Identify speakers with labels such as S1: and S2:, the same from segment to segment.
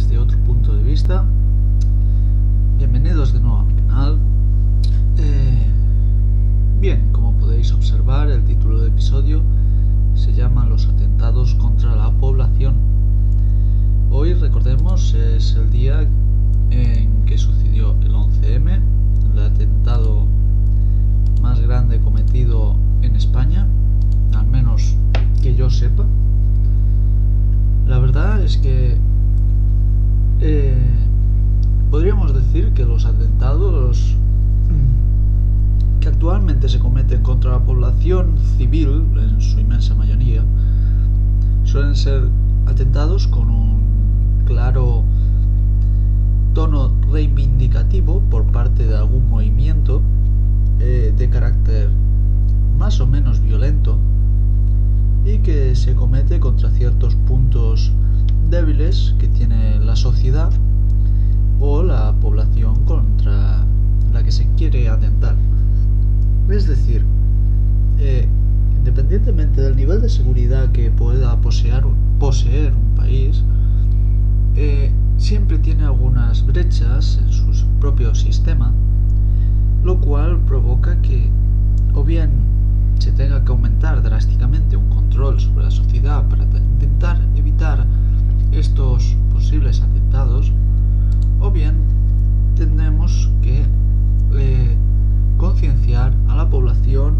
S1: desde otro punto de vista. Bienvenidos de nuevo a mi canal. Bien, como podéis observar, el título del episodio se llama Los atentados contra la población. Hoy, recordemos, es el día en que sucedió el 11M, el atentado más grande cometido en España, al menos que yo sepa. La verdad es que podríamos decir que los atentados que actualmente se cometen contra la población civil, en su inmensa mayoría, suelen ser atentados con un claro tono reivindicativo por parte de algún movimiento de carácter más o menos violento y que se comete contra ciertos puntos débiles que tiene la sociedad o la población contra la que se quiere atentar. Es decir, independientemente del nivel de seguridad que pueda poseer un país, siempre tiene algunas brechas en su propio sistema, lo cual provoca que o bien se tenga que aumentar drásticamente un control sobre la sociedad para intentar evitar estos posibles atentados, o bien tendremos que concienciar a la población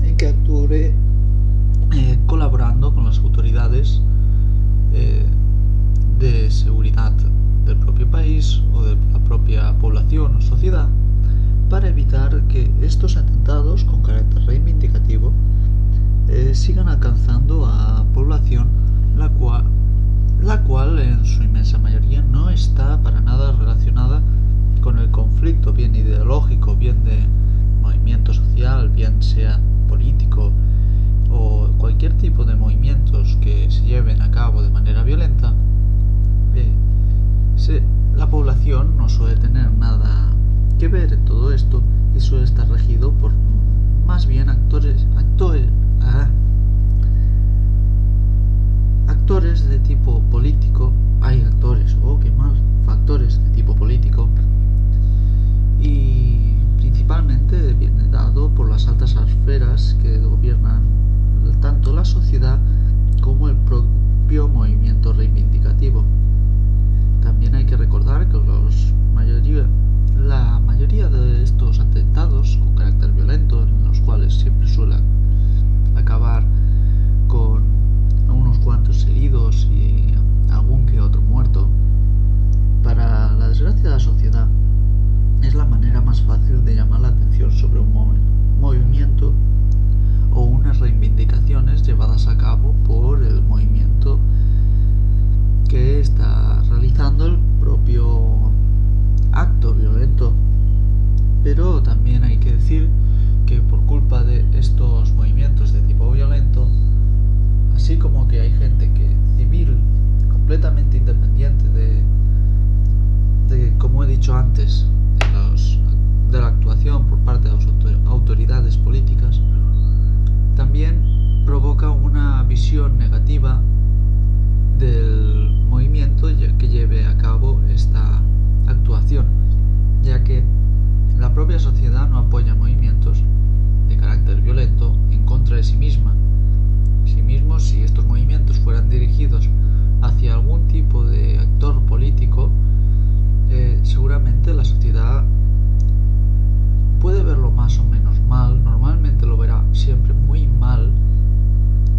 S1: en que actúe colaborando con las autoridades de seguridad del propio país o de la propia población o sociedad, para evitar que estos atentados con carácter reivindicativo sigan alcanzando a población la cual en su inmensa mayoría no está para nada relacionada con el conflicto, bien ideológico, bien de movimiento social, bien sea político o cualquier tipo de movimientos que se lleven a cabo de manera violenta. La población no suele tener nada que ver en todo esto y suele estar regido por más bien actores de tipo político. Hay factores de tipo político, y principalmente viene dado por las altas esferas que gobiernan tanto la sociedad como el propio movimiento reivindicativo. También hay que recordar que la mayoría de estos atentados con carácter violento, en los cuales siempre suele acabar con unos cuantos heridos y algún que otro muerto, para la desgracia de la sociedad, es la manera más fácil de llamar la atención sobre un movimiento o unas reivindicaciones llevadas a cabo por el movimiento que está realizando el propio acto violento. Pero también hay que decir que por culpa de estos movimientos de tipo violento, así como que hay gente civil completamente independiente de como he dicho antes, de la actuación por parte de las autoridades políticas, también provoca una visión negativa del movimiento que lleve a cabo esta actuación, ya que la propia sociedad no apoya movimientos de carácter violento en contra de sí misma. Si estos movimientos fueran dirigidos hacia algún tipo de actor político, seguramente la sociedad puede verlo más o menos mal. Normalmente lo verá siempre muy mal,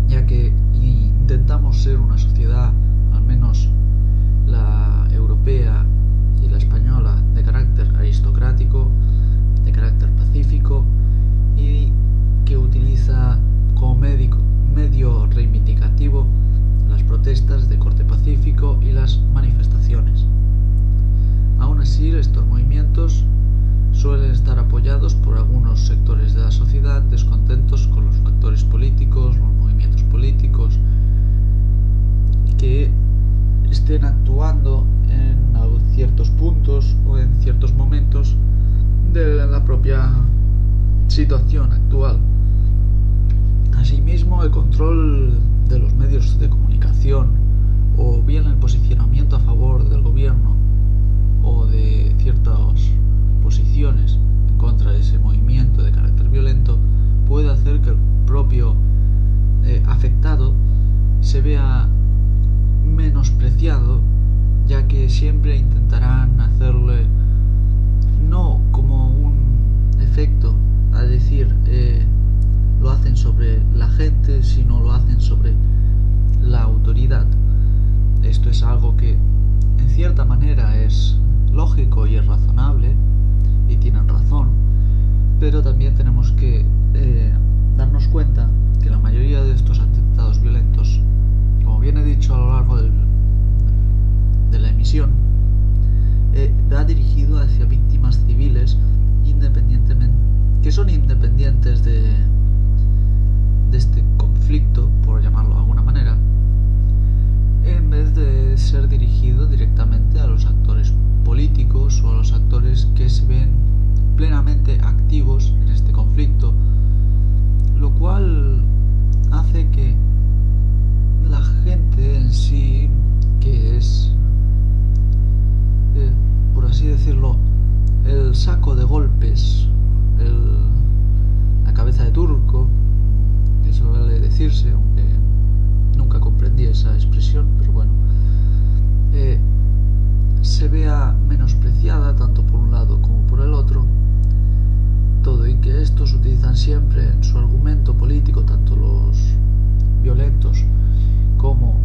S1: ya que intentamos ser una sociedad, al menos la europea y la española, de carácter aristocrático, de carácter pacífico, y que utiliza como medio reivindicativo las protestas de corte pacífico y las manifestaciones. Aún así, estos movimientos suelen estar apoyados por algunos sectores de la sociedad descontentos con los factores políticos, los movimientos políticos, que estén actuando en ciertos puntos o en ciertos momentos de la propia situación actual. Asimismo, el control de los medios de comunicación o bien el posicionamiento a favor del gobierno atentado se vea menospreciado, ya que siempre intentarán hacerle no como un efecto, a decir, lo hacen sobre la gente, sino lo hacen sobre la autoridad. Esto es algo que en cierta manera es lógico y es razonable, y tienen razón, pero también tenemos que darnos cuenta que la mayoría de estos atentados violentos, como bien he dicho a lo largo de la emisión, va dirigido hacia víctimas civiles independientemente, que son independientes de este conflicto, por llamarlo de alguna manera, en vez de ser dirigido directamente a los actores políticos o a los actores que se ven plenamente activos en este conflicto, lo cual hace que la gente en sí, que es, por así decirlo, el saco de golpes, la cabeza de turco, que suele decirse, aunque nunca comprendí esa expresión, pero bueno, se vea menospreciada tanto por un lado como por el otro, todo, y que estos utilizan siempre en su argumento político, tanto los violentos como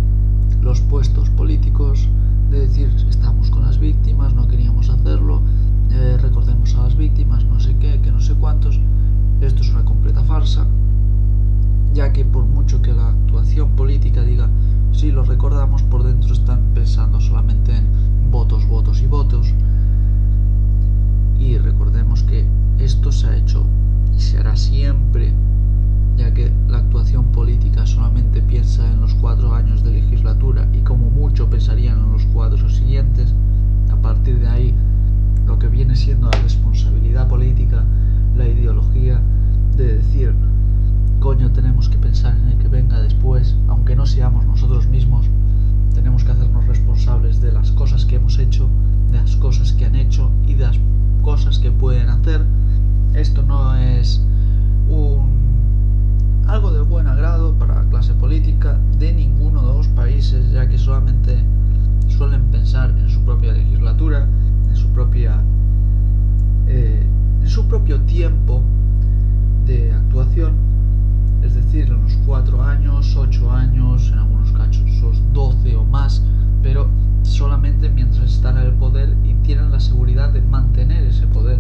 S1: los puestos políticos, de decir: estamos con las víctimas, no queríamos hacerlo, recordemos a las víctimas, no sé qué, que no sé cuántos. Esto es una completa farsa, ya que por mucho que la actuación política diga sí, lo recordamos, por dentro están pensando solamente en votos, votos y votos. Y recordemos que esto se ha hecho y se hará siempre, ya que la actuación política solamente piensa en los 4 años de legislatura y como mucho pensarían en los 4 siguientes. A partir de ahí, lo que viene siendo la responsabilidad política, la ideología de decir: coño, tenemos que pensar en el que venga después, aunque no seamos nosotros mismos, tenemos que hacernos responsables de las cosas que hemos hecho, de las cosas que han hecho y de las cosas que pueden hacer. Esto no es algo de buen agrado para la clase política de ninguno de los países, ya que solamente suelen pensar en su propia legislatura, en su propio tiempo de actuación, es decir, en los 4 años, 8 años, en algunos casos 12 o más, pero solamente mientras están en el poder y tienen la seguridad de mantener ese poder,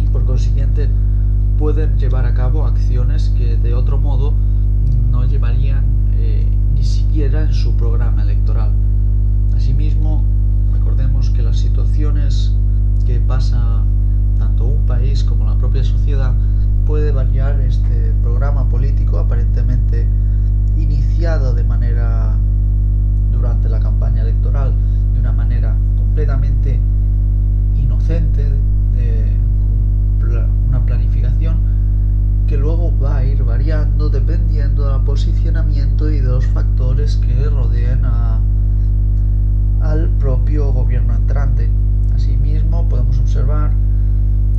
S1: y por consiguiente pueden llevar a cabo acciones que de otro modo no llevarían ni siquiera en su programa electoral. Asimismo, recordemos que las situaciones que pasa tanto un país como la propia sociedad puede variar este programa político aparentemente iniciado durante la campaña electoral de una manera completamente inocente, una planificación que luego va a ir variando dependiendo del posicionamiento y de los factores que rodeen al propio gobierno entrante. Asimismo, podemos observar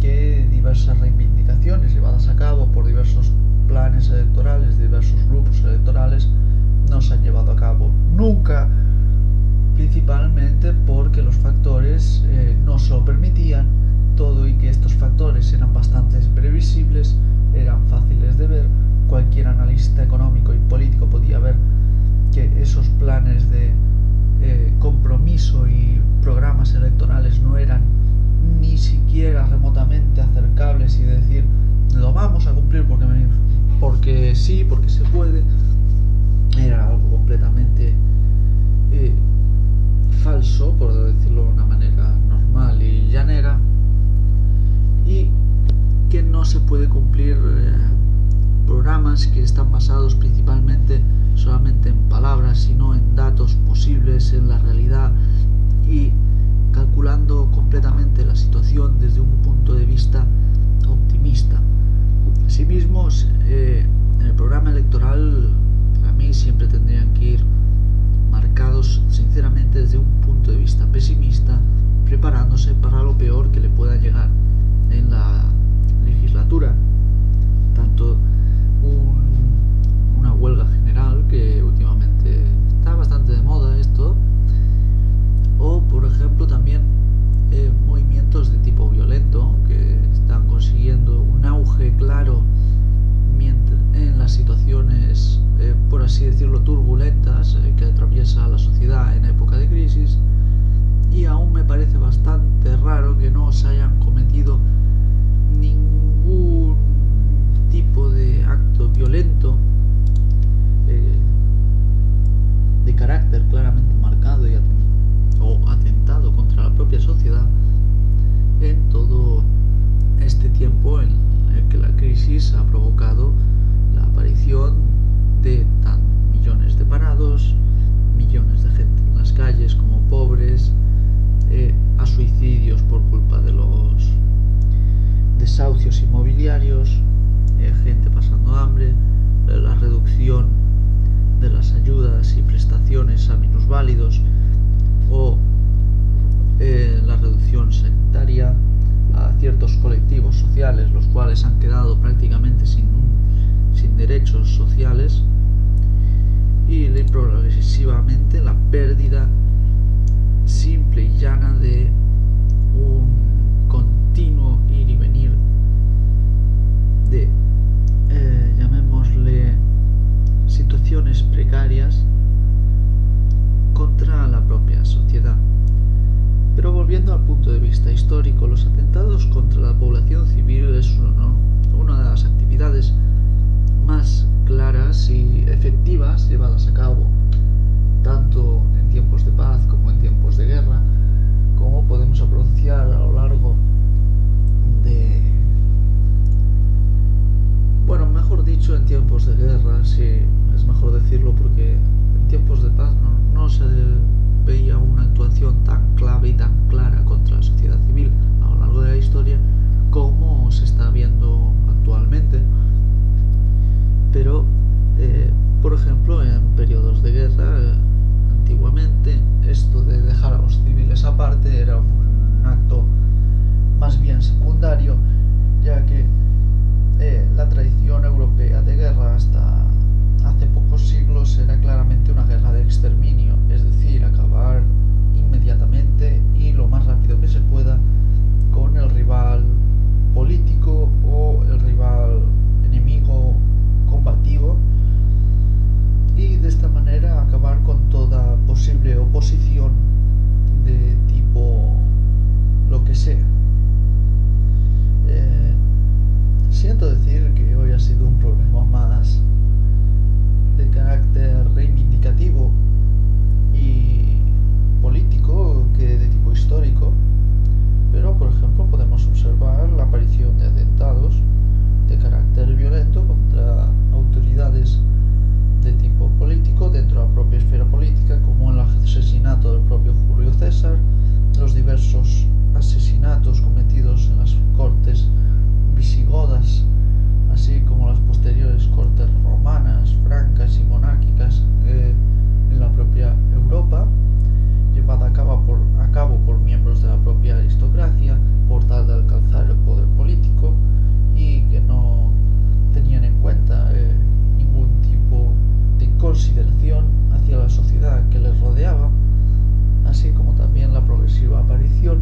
S1: que diversas reivindicaciones llevadas a cabo por diversos planes electorales, diversos grupos electorales, no se han llevado a cabo nunca, principalmente porque los factores no se lo permitían todo, y que estos factores eran bastante previsibles, eran fáciles de ver. Cualquier analista económico y político podía ver que esos planes de compromiso y programas electorales no eran ni siquiera remotamente acercables, y decir: lo vamos a cumplir porque sí, porque se puede, era algo completamente falso, por decirlo de una manera normal y llanera, y que no se puede cumplir programas que están basados principalmente solamente en palabras, sino en datos posibles, en la realidad, y calculando completamente la situación desde un punto de vista optimista. Asimismo, en el programa electoral, para mí siempre tendrían que ir marcados sinceramente desde un punto de vista pesimista, preparándose para lo peor que le pueda llegar en la legislatura, tanto una huelga problemas que atraviesa la sociedad en época de crisis, y aún me parece bastante raro que no se hayan cometido ningún tipo de acto violento de carácter claramente marcado o atentado contra la propia sociedad en todo este tiempo en el que la crisis ha provocado la aparición de millones de parados, millones de gente en las calles como pobres, a suicidios por culpa de los desahucios inmobiliarios, gente pasando hambre, la reducción de las ayudas y prestaciones a minusválidos o la reducción sanitaria a ciertos colectivos sociales, los cuales han quedado prácticamente sin derechos sociales, y progresivamente la pérdida simple y llana de un continuo ir y venir de llamémosle situaciones precarias contra la propia sociedad. Pero volviendo al punto de vista histórico, los atentados contra la población civil es una de las actividades más claras y efectivas llevadas a cabo tanto en tiempos de paz como en tiempos de guerra, como podemos apreciar a lo largo de... Bueno, mejor dicho, en tiempos de guerra, sí, es mejor decirlo, porque en tiempos de paz no se veía una actuación tan clave y tan clara contra la sociedad civil a lo largo de la historia como se está viendo actualmente. Pero, por ejemplo, en periodos de guerra, antiguamente, esto de dejar a los civiles aparte era un acto más bien secundario, ya que la tradición europea de guerra hasta hace pocos siglos era claramente una guerra de exterminio, es decir, acabar inmediatamente y lo más rápido que se pueda con el rival político o el rival enemigo combativo, y de esta manera acabar con toda posible oposición de tipo lo que sea. Siento decir que hoy ha sido un programa más de carácter reivindicativo y político que de tipo histórico, pero por ejemplo podemos observar la aparición de atentados de carácter violento contra autoridades de tipo político dentro de la propia esfera política, como el asesinato del propio Julio César, los diversos asesinatos cometidos en las cortes visigodas, así como las posteriores cortes romanas, francas y monárquicas en la propia Europa, llevada a cabo por miembros de la propia aristocracia por tal de alcanzar el poder político, y que no tenían en cuenta ningún tipo de consideración hacia la sociedad que les rodeaba, así como también la progresiva aparición